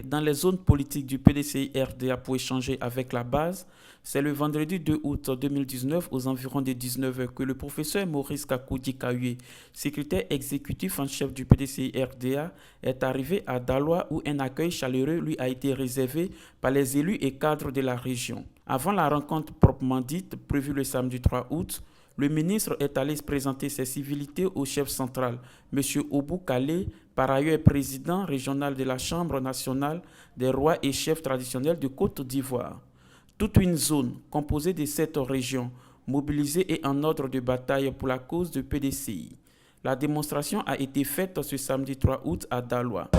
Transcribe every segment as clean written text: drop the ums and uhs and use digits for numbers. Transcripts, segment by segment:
dans les zones politiques du PDCI-RDA pour échanger avec la base. C'est le vendredi 2 août 2019, aux environs de 19h, que le professeur Maurice Kakou-Dikaoué, secrétaire exécutif en chef du PDCI-RDA, est arrivé à Daloa où un accueil chaleureux lui a été réservé par les élus et cadres de la région. Avant la rencontre proprement dite, prévue le samedi 3 août, le ministre est allé présenter ses civilités au chef central, M. Obou Kale, par ailleurs président régional de la Chambre nationale des rois et chefs traditionnels de Côte d'Ivoire. Toute une zone composée de 7 régions, mobilisée et en ordre de bataille pour la cause du PDCI. La démonstration a été faite ce samedi 3 août à Daloa.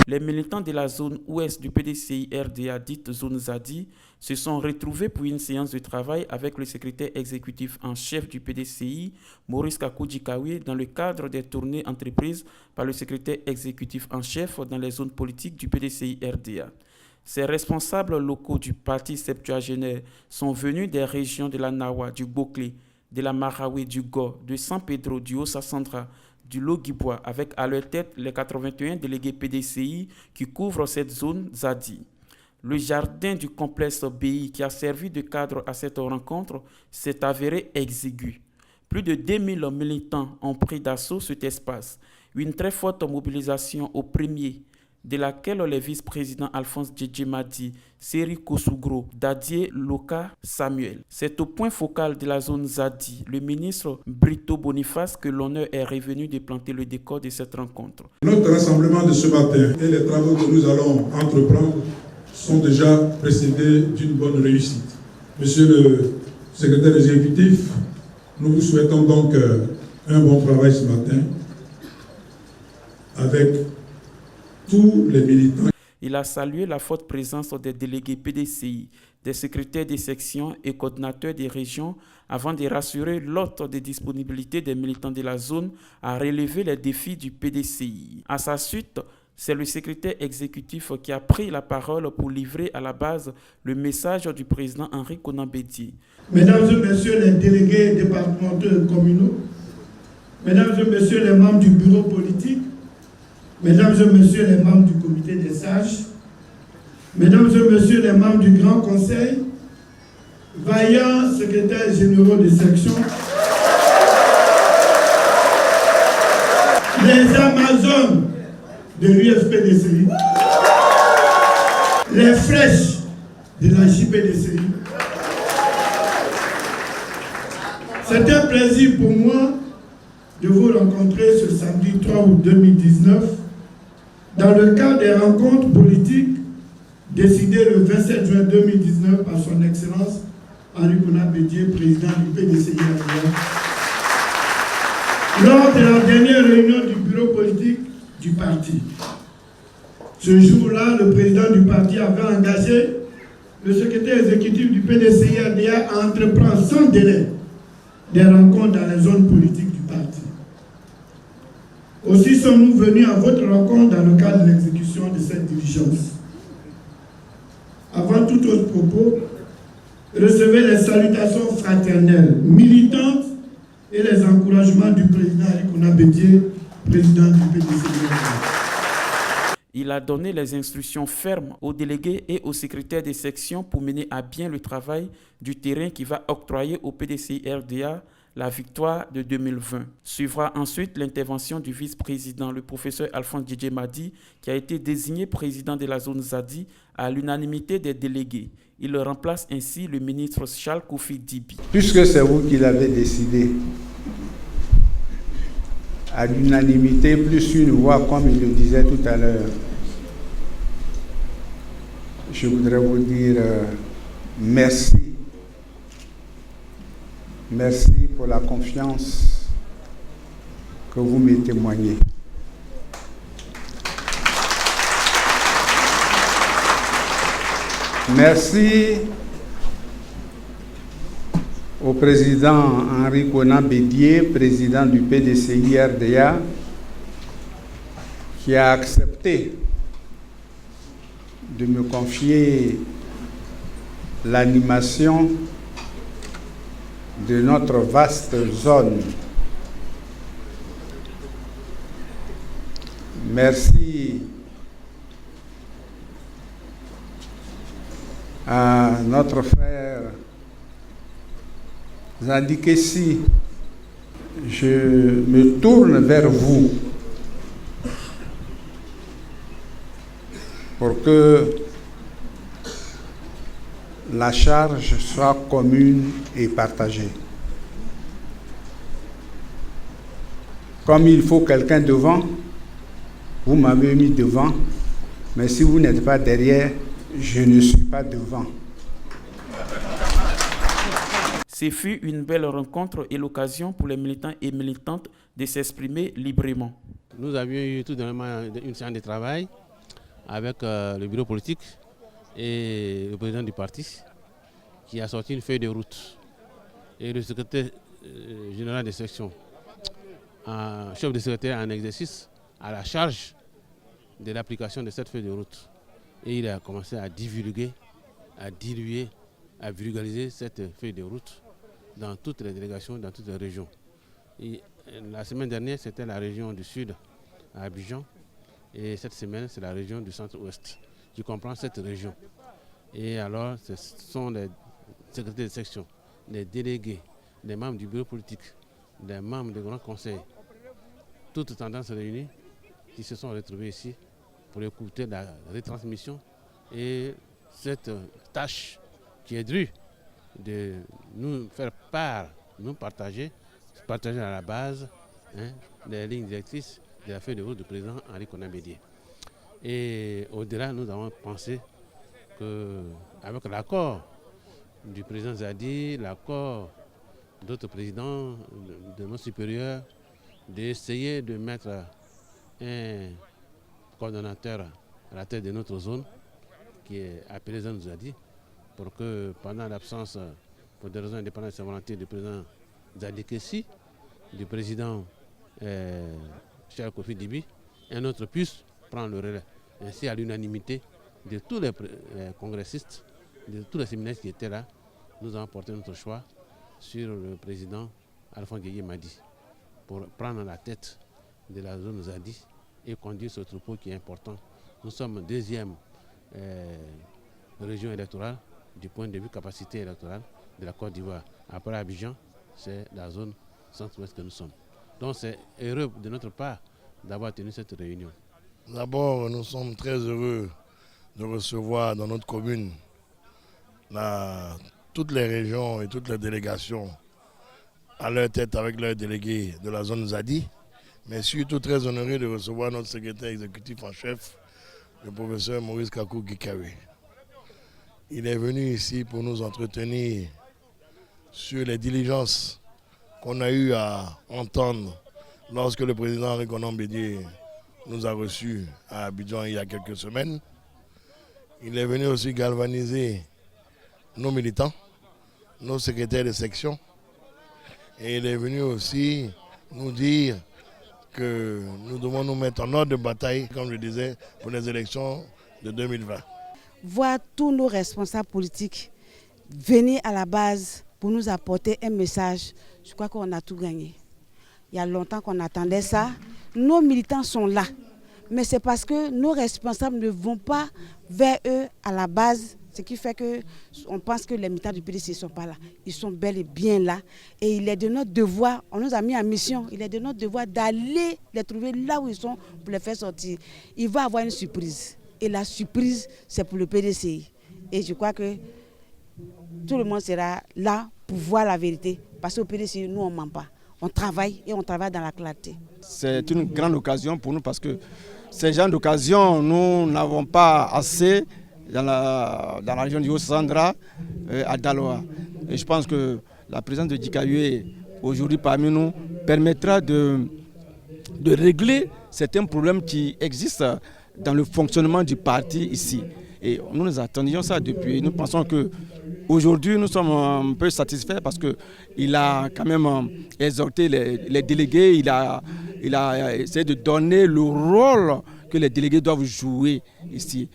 Les militants de la zone ouest du PDCI-RDA, dite zone Zadi, se sont retrouvés pour une séance de travail avec le secrétaire exécutif en chef du PDCI, Maurice Kakou-Dikaoué, dans le cadre des tournées entreprises par le secrétaire exécutif en chef dans les zones politiques du PDCI-RDA. Ces responsables locaux du parti septuagénaire sont venus des régions de la Nawa, du Boclé, de la Marawi, du Go, de San Pedro, du Haut-Sassandra, du Logibois, avec à leur tête les 81 délégués PDCI qui couvrent cette zone Zadi. Le jardin du complexe BI qui a servi de cadre à cette rencontre s'est avéré exigu. Plus de 2000 militants ont pris d'assaut cet espace. Une très forte mobilisation au premier, de laquelle les vice-présidents Alphonse Djedjemadi, Seri Kosugro, Dadier Loka Samuel. C'est au point focal de la zone Zadi, le ministre Brito Boniface, que l'honneur est revenu de planter le décor de cette rencontre. Notre rassemblement de ce matin et les travaux que nous allons entreprendre sont déjà précédés d'une bonne réussite. Monsieur le secrétaire exécutif, nous vous souhaitons donc un bon travail ce matin avec tous les militants. Il a salué la forte présence des délégués PDCI, des secrétaires des sections et coordinateurs des régions avant de rassurer l'ordre de disponibilité des militants de la zone à relever les défis du PDCI. À sa suite, c'est le secrétaire exécutif qui a pris la parole pour livrer à la base le message du président Henri Konan Bédié. Mesdames et messieurs les délégués départementaux et communaux, mesdames et messieurs les membres du bureau politique, mesdames et messieurs les membres du comité des sages, mesdames et messieurs les membres du Grand Conseil, vaillants secrétaires généraux de section, les Amazones de l'UFPDCI, les flèches de la JPDCI. C'est un plaisir pour moi de vous rencontrer ce samedi 3 août 2019 dans le cadre des rencontres politiques décidées le 27 juin 2019 par son Excellence Henri Konan Bédié, président du PDCI-RDA, lors de la dernière réunion du bureau politique du parti. Ce jour-là, le président du parti avait engagé le secrétaire exécutif du PDCI-RDA à entreprendre sans délai des rencontres dans les zones politiques du parti. Aussi sommes-nous venus à votre rencontre dans le cadre de l'exécution de cette diligence. Avant tout autre propos, recevez les salutations fraternelles, militantes et les encouragements du président Henri Konan Bédié, président du PDCI. Il a donné les instructions fermes aux délégués et aux secrétaires des sections pour mener à bien le travail du terrain qui va octroyer au PDCI-RDA la victoire de 2020. Suivra ensuite l'intervention du vice-président, le professeur Alphonse Djedjemadi, qui a été désigné président de la zone Zadi à l'unanimité des délégués. Il remplace ainsi le ministre Charles Kofi Dibi. Puisque c'est vous qui l'avez décidé, à l'unanimité, plus une voix, comme il le disait tout à l'heure, je voudrais vous dire merci. Merci pour la confiance que vous me témoignez. Merci au président Henri Konan Bédié, président du PDCI RDA, qui a accepté de me confier l'animation de notre vaste zone. Merci à notre frère Zadi Kessi. Je me tourne vers vous pour que la charge soit commune et partagée. Comme il faut quelqu'un devant, vous m'avez mis devant, mais si vous n'êtes pas derrière, je ne suis pas devant. Ce fut une belle rencontre et l'occasion pour les militants et militantes de s'exprimer librement. Nous avions eu tout dernièrement une séance de travail avec le bureau politique et le président du parti qui a sorti une feuille de route. Et le secrétaire général de section, chef de secrétaire en exercice, a la charge de l'application de cette feuille de route. Et il a commencé à divulguer, à diluer, à vulgariser cette feuille de route dans toutes les délégations, dans toutes les régions. Et la semaine dernière, c'était la région du Sud, à Abidjan. Et cette semaine, c'est la région du Centre-Ouest, qui comprend cette région. Et alors, ce sont les secrétaires de section, les délégués, les membres du bureau politique, les membres du Grand Conseil, toutes tendances réunies, qui se sont retrouvés ici pour écouter la retransmission et cette tâche qui est due de nous faire part, nous partager à la base les lignes directrices de la feuille de route du président Henri Konan Bédié. Et au-delà, nous avons pensé qu'avec l'accord du président Zadi, l'accord d'autres présidents, de nos supérieurs, d'essayer de mettre un coordonnateur à la tête de notre zone, qui est appelé Zane Zadi, pour que pendant l'absence, pour des raisons indépendantes de sa volonté, du président Zadi Kessi, du président Cheikh Kofi Dibi, un autre puisse prendre le relais. Ainsi, à l'unanimité de tous les congressistes, de tous les séminaires qui étaient là, nous avons porté notre choix sur le président Alphonse Gueye Madi pour prendre la tête de la zone Zadi et conduire ce troupeau qui est important. Nous sommes deuxième région électorale du point de vue capacité électorale de la Côte d'Ivoire. Après Abidjan, c'est la zone centre-ouest que nous sommes. Donc c'est heureux de notre part d'avoir tenu cette réunion. D'abord, nous sommes très heureux de recevoir dans notre commune toutes les régions et toutes les délégations à leur tête avec leurs délégués de la zone Zadi, mais surtout très honoré de recevoir notre secrétaire exécutif en chef, le professeur Maurice Kakou Gikawe. Il est venu ici pour nous entretenir sur les diligences qu'on a eu à entendre lorsque le président Henri Konan Bédié nous a reçus à Abidjan il y a quelques semaines. Il est venu aussi galvaniser nos militants, nos secrétaires de section. Et il est venu aussi nous dire que nous devons nous mettre en ordre de bataille, comme je disais, pour les élections de 2020. Voir tous nos responsables politiques venir à la base pour nous apporter un message, je crois qu'on a tout gagné. Il y a longtemps qu'on attendait ça. Nos militants sont là, mais c'est parce que nos responsables ne vont pas vers eux à la base, ce qui fait qu'on pense que les militants du PDC ne sont pas là. Ils sont bel et bien là. Et il est de notre devoir, on nous a mis en mission, il est de notre devoir d'aller les trouver là où ils sont pour les faire sortir. Il va y avoir une surprise. Et la surprise, c'est pour le PDCI. Et je crois que tout le monde sera là pour voir la vérité. Parce qu'au PDCI, nous, on ne ment pas. On travaille et on travaille dans la clarté. C'est une grande occasion pour nous parce que ces genres d'occasions, nous n'avons pas assez dans la région du Haut-Sandra, à Daloa. Et je pense que la présence de Dikawe aujourd'hui parmi nous permettra de régler certains problèmes qui existent dans le fonctionnement du parti ici. Et nous attendions ça depuis. Nous pensons qu'aujourd'hui, nous sommes un peu satisfaits parce qu'il a quand même exhorté les délégués, il a essayé de donner le rôle que les délégués doivent jouer ici.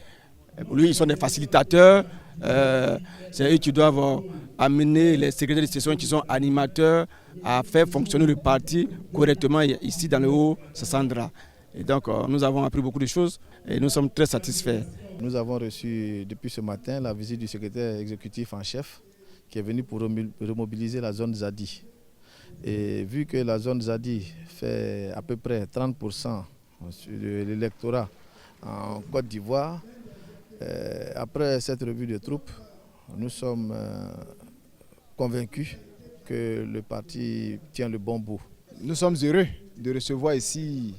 Pour lui, ils sont des facilitateurs, c'est eux qui doivent amener les secrétaires de session qui sont animateurs à faire fonctionner le parti correctement ici dans le Haut-Sassandra. Et donc, nous avons appris beaucoup de choses et nous sommes très satisfaits. Nous avons reçu depuis ce matin la visite du secrétaire exécutif en chef qui est venu pour remobiliser la zone Zadi. Et vu que la zone Zadi fait à peu près 30% de l'électorat en Côte d'Ivoire, après cette revue de troupes, nous sommes convaincus que le parti tient le bon bout. Nous sommes heureux de recevoir ici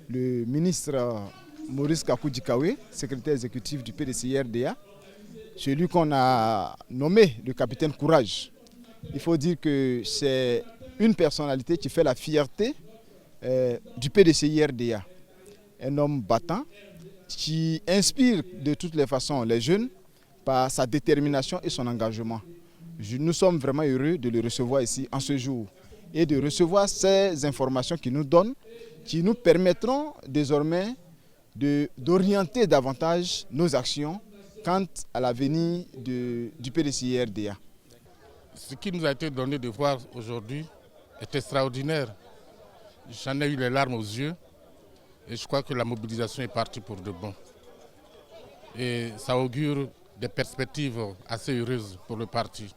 le ministre Maurice Kakou Dikawe, secrétaire exécutif du PDCI-RDA, celui qu'on a nommé le capitaine Courage. Il faut dire que c'est une personnalité qui fait la fierté du PDCI-RDA. Un homme battant qui inspire de toutes les façons les jeunes par sa détermination et son engagement. Nous sommes vraiment heureux de le recevoir ici en ce jour et de recevoir ces informations qu'il nous donne, qui nous permettront désormais d'orienter davantage nos actions quant à l'avenir du PDCI-RDA. Ce qui nous a été donné de voir aujourd'hui est extraordinaire. J'en ai eu les larmes aux yeux et je crois que la mobilisation est partie pour de bon. Et ça augure des perspectives assez heureuses pour le parti.